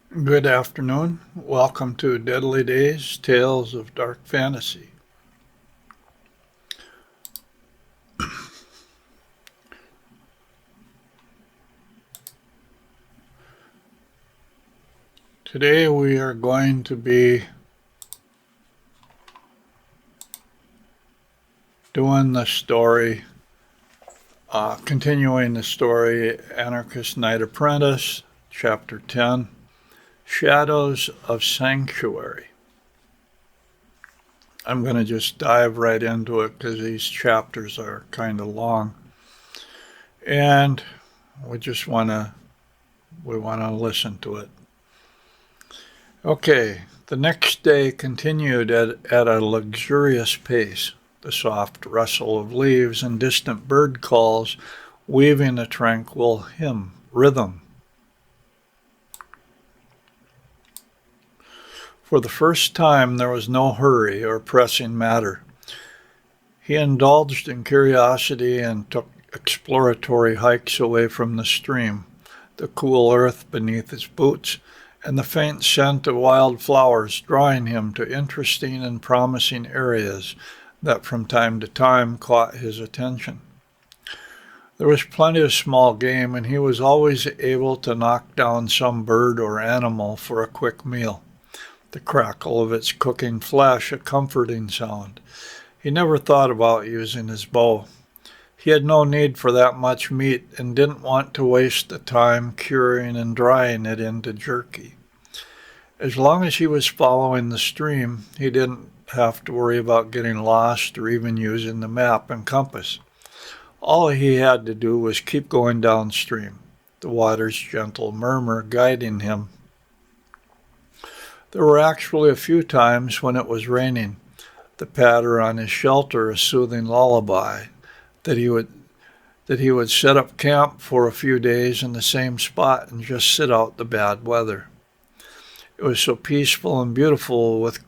Good afternoon. Welcome to Deadly Days, Tales of Dark Fantasy. Today we are going to be doing the story, continuing the story, Anarchist Knight Apprentice, Chapter 10, Shadows of Sanctuary. I'm going to just dive right into it because these chapters are kind of long. And we want to listen to it. Okay, the next day continued at a luxurious pace, the soft rustle of leaves and distant bird calls weaving a tranquil rhythm. For the first time there was no hurry or pressing matter. He indulged in curiosity and took exploratory hikes away from the stream, the cool earth beneath his boots, and the faint scent of wild flowers drawing him to interesting and promising areas that from time to time caught his attention. There was plenty of small game, and he was always able to knock down some bird or animal for a quick meal, the crackle of its cooking flesh a comforting sound. He never thought about using his bow. He had no need for that much meat and didn't want to waste the time curing and drying it into jerky. As long as he was following the stream, he didn't have to worry about getting lost or even using the map and compass. All he had to do was keep going downstream, the water's gentle murmur guiding him. There were actually a few times when it was raining, the patter on his shelter a soothing lullaby, that he would set up camp for a few days in the same spot and just sit out the bad weather. It was so peaceful and beautiful with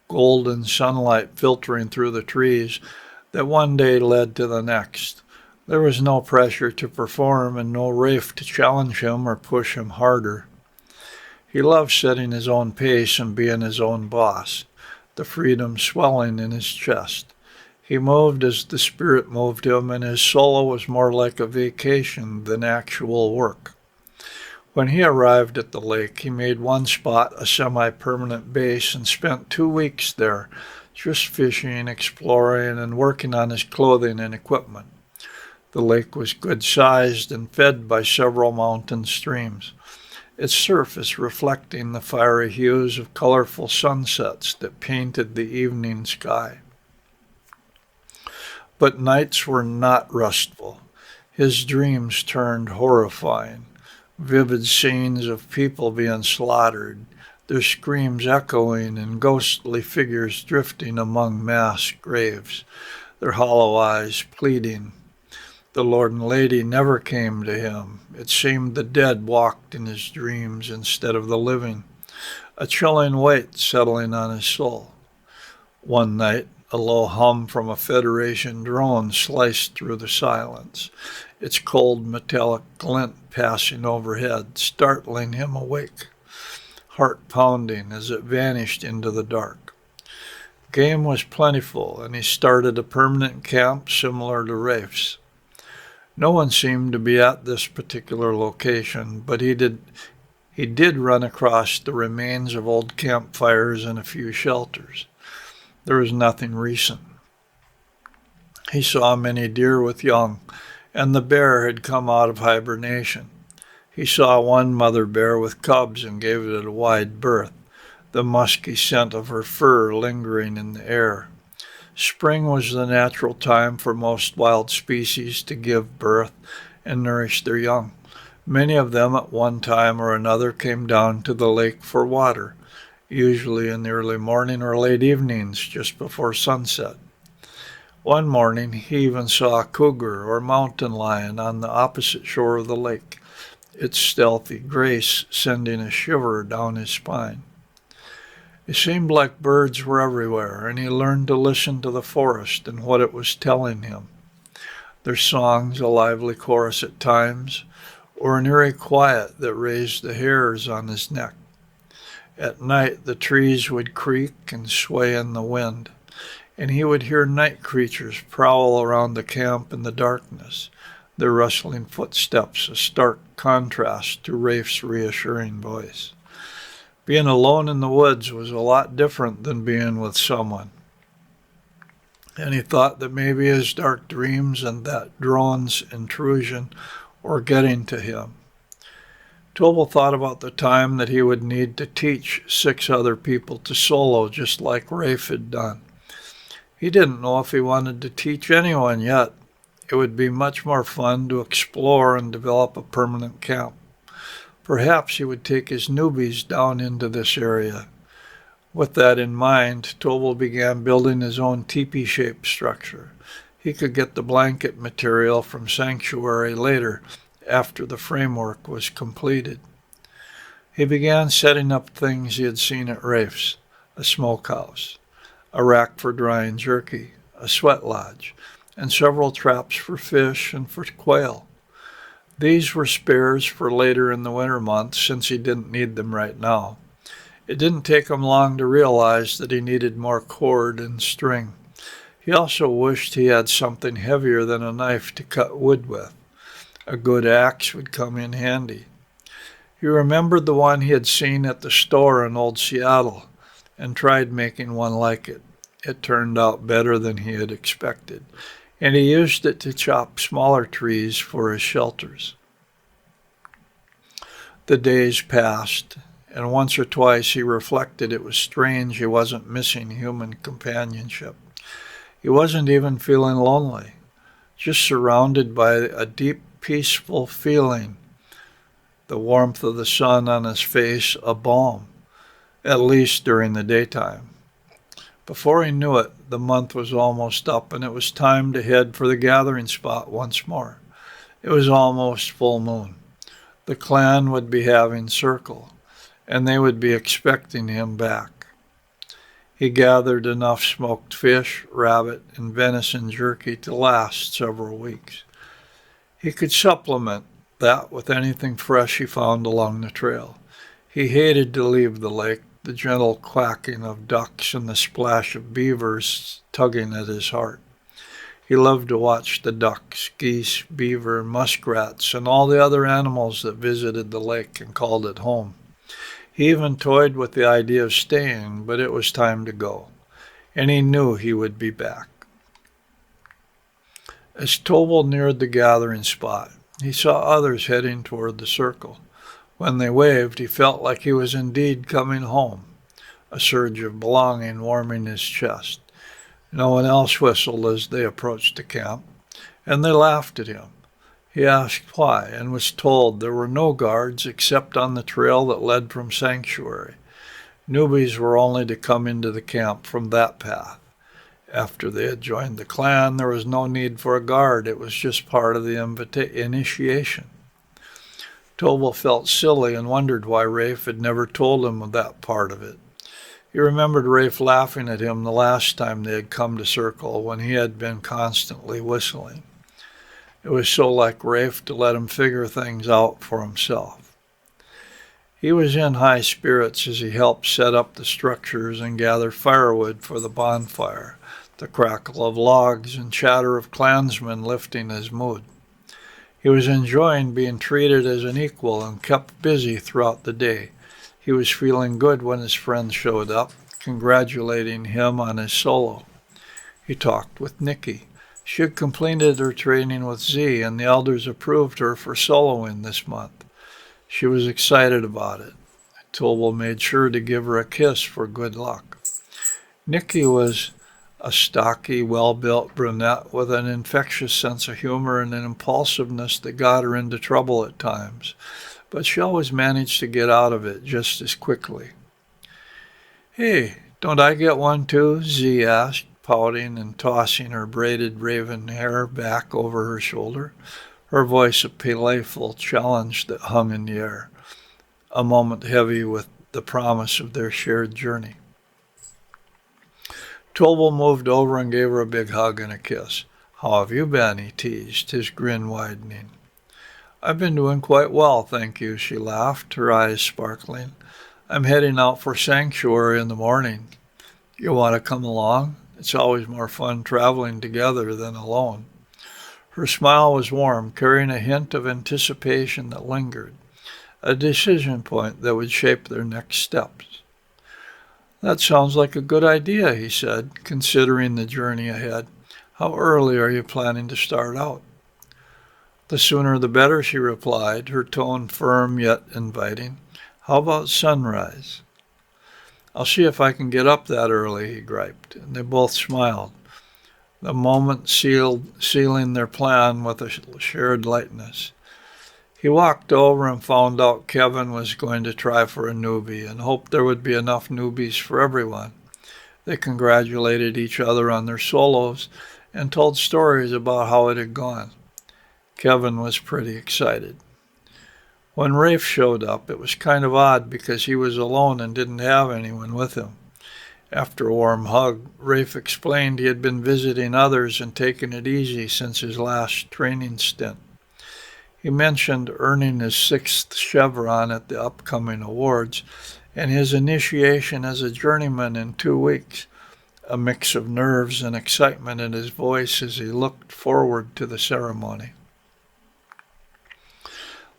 golden sunlight filtering through the trees that one day led to the next. There was no pressure to perform and no Rafe to challenge him or push him harder. He loved setting his own pace and being his own boss, the freedom swelling in his chest. He moved as the spirit moved him, and his solo was more like a vacation than actual work. When he arrived at the lake, he made one spot a semi-permanent base and spent 2 weeks there, just fishing, exploring, and working on his clothing and equipment. The lake was good-sized and fed by several mountain streams, its surface reflecting the fiery hues of colorful sunsets that painted the evening sky. But nights were not restful. His dreams turned horrifying. Vivid scenes of people being slaughtered, their screams echoing and ghostly figures drifting among mass graves, their hollow eyes pleading. The Lord and Lady never came to him. It seemed the dead walked in his dreams instead of the living, a chilling weight settling on his soul. One night, a low hum from a Federation drone sliced through the silence, its cold metallic glint passing overhead, startling him awake, heart pounding as it vanished into the dark. Game was plentiful, and he started a permanent camp similar to Rafe's. No one seemed to be at this particular location, but he did run across the remains of old campfires and a few shelters. There was nothing recent. He saw many deer with young, and the bear had come out of hibernation. He saw one mother bear with cubs and gave it a wide berth, the musky scent of her fur lingering in the air. Spring was the natural time for most wild species to give birth and nourish their young. Many of them at one time or another came down to the lake for water, usually in the early morning or late evenings just before sunset. One morning he even saw a cougar or mountain lion on the opposite shore of the lake, its stealthy grace sending a shiver down his spine. It seemed like birds were everywhere, and he learned to listen to the forest and what it was telling him. Their songs, a lively chorus at times, or an eerie quiet that raised the hairs on his neck. At night the trees would creak and sway in the wind, and he would hear night creatures prowl around the camp in the darkness, their rustling footsteps a stark contrast to Rafe's reassuring voice. Being alone in the woods was a lot different than being with someone, and he thought that maybe his dark dreams and that drone's intrusion were getting to him. Tobal thought about the time that he would need to teach 6 other people to solo just like Rafe had done. He didn't know if he wanted to teach anyone yet. It would be much more fun to explore and develop a permanent camp. Perhaps he would take his newbies down into this area. With that in mind, Tobal began building his own teepee-shaped structure. He could get the blanket material from Sanctuary later, after the framework was completed. He began setting up things he had seen at Rafe's: a smokehouse, a rack for drying jerky, a sweat lodge, and several traps for fish and for quail. These were spares for later in the winter months, since he didn't need them right now. It didn't take him long to realize that he needed more cord and string. He also wished he had something heavier than a knife to cut wood with. A good axe would come in handy. He remembered the one he had seen at the store in Old Seattle and tried making one like it. It turned out better than he had expected, and he used it to chop smaller trees for his shelters. The days passed, and once or twice he reflected it was strange he wasn't missing human companionship. He wasn't even feeling lonely, just surrounded by a deep, peaceful feeling, the warmth of the sun on his face a balm, at least during the daytime. Before he knew it, the month was almost up, and it was time to head for the gathering spot once more. It was almost full moon. The clan would be having circle, and they would be expecting him back. He gathered enough smoked fish, rabbit, and venison jerky to last several weeks. He could supplement that with anything fresh he found along the trail. He hated to leave the lake, the gentle quacking of ducks and the splash of beavers tugging at his heart. He loved to watch the ducks, geese, beaver, muskrats, and all the other animals that visited the lake and called it home. He even toyed with the idea of staying, but it was time to go, and he knew he would be back. As Tobal neared the gathering spot, he saw others heading toward the circle. When they waved, he felt like he was indeed coming home, a surge of belonging warming his chest. No one else whistled as they approached the camp, and they laughed at him. He asked why, and was told there were no guards except on the trail that led from Sanctuary. Newbies were only to come into the camp from that path. After they had joined the clan, there was no need for a guard. It was just part of the initiation. Tobal felt silly and wondered why Rafe had never told him of that part of it. He remembered Rafe laughing at him the last time they had come to circle, when he had been constantly whistling. It was so like Rafe to let him figure things out for himself. He was in high spirits as he helped set up the structures and gather firewood for the bonfire, the crackle of logs and chatter of clansmen lifting his mood. He was enjoying being treated as an equal and kept busy throughout the day. He was feeling good when his friends showed up, congratulating him on his solo. He talked with Nikki. She had completed her training with Z, and the elders approved her for soloing this month. She was excited about it. Tobal made sure to give her a kiss for good luck. Nikki was a stocky, well-built brunette with an infectious sense of humor and an impulsiveness that got her into trouble at times, but she always managed to get out of it just as quickly. "Hey, don't I get one too?" Z asked, pouting and tossing her braided raven hair back over her shoulder, her voice a playful challenge that hung in the air, a moment heavy with the promise of their shared journey. Tobal moved over and gave her a big hug and a kiss. "How have you been?" he teased, his grin widening. "I've been doing quite well, thank you," she laughed, her eyes sparkling. I'm heading out for sanctuary in the morning. You want to come along? It's always more fun traveling together than alone. Her smile was warm, carrying a hint of anticipation that lingered, a decision point that would shape their next steps. That sounds like a good idea, he said, considering the journey ahead. How early are you planning to start out? The sooner the better, she replied, her tone firm yet inviting. How about sunrise? I'll see if I can get up that early, he griped, and they both smiled, the moment sealing their plan with a shared lightness. He walked over and found out Kevin was going to try for a newbie and hoped there would be enough newbies for everyone. They congratulated each other on their solos and told stories about how it had gone. Kevin was pretty excited. When Rafe showed up, it was kind of odd because he was alone and didn't have anyone with him. After a warm hug, Rafe explained he had been visiting others and taken it easy since his last training stint. He mentioned earning his 6th chevron at the upcoming awards and his initiation as a journeyman in 2 weeks, a mix of nerves and excitement in his voice as he looked forward to the ceremony.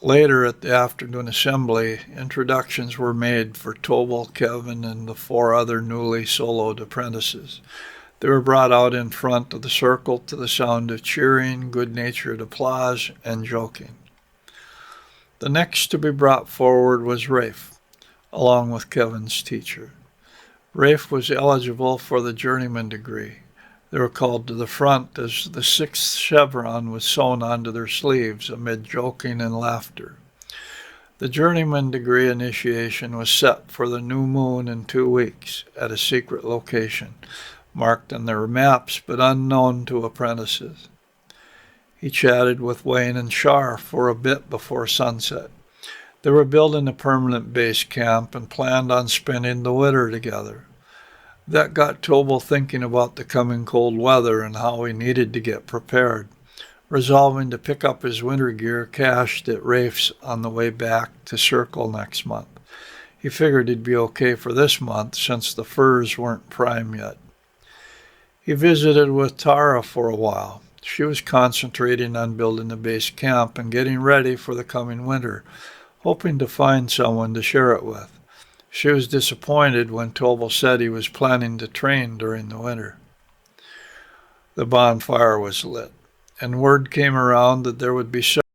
Later at the afternoon assembly, introductions were made for Tobal, Kevin, and the 4 other newly soloed apprentices. They were brought out in front of the circle to the sound of cheering, good-natured applause, and joking. The next to be brought forward was Rafe, along with Kevin's teacher. Rafe was eligible for the journeyman degree. They were called to the front as the 6th chevron was sewn onto their sleeves amid joking and laughter. The journeyman degree initiation was set for the new moon in 2 weeks at a secret location, marked on their maps but unknown to apprentices. He chatted with Wayne and Shar for a bit before sunset. They were building a permanent base camp and planned on spending the winter together. That got Tobal thinking about the coming cold weather and how he needed to get prepared, resolving to pick up his winter gear cached at Rafe's on the way back to Circle next month. He figured he'd be okay for this month since the furs weren't prime yet. He visited with Tara for a while. She was concentrating on building the base camp and getting ready for the coming winter, hoping to find someone to share it with. She was disappointed when Tobal said he was planning to train during the winter. The bonfire was lit, and word came around that there would be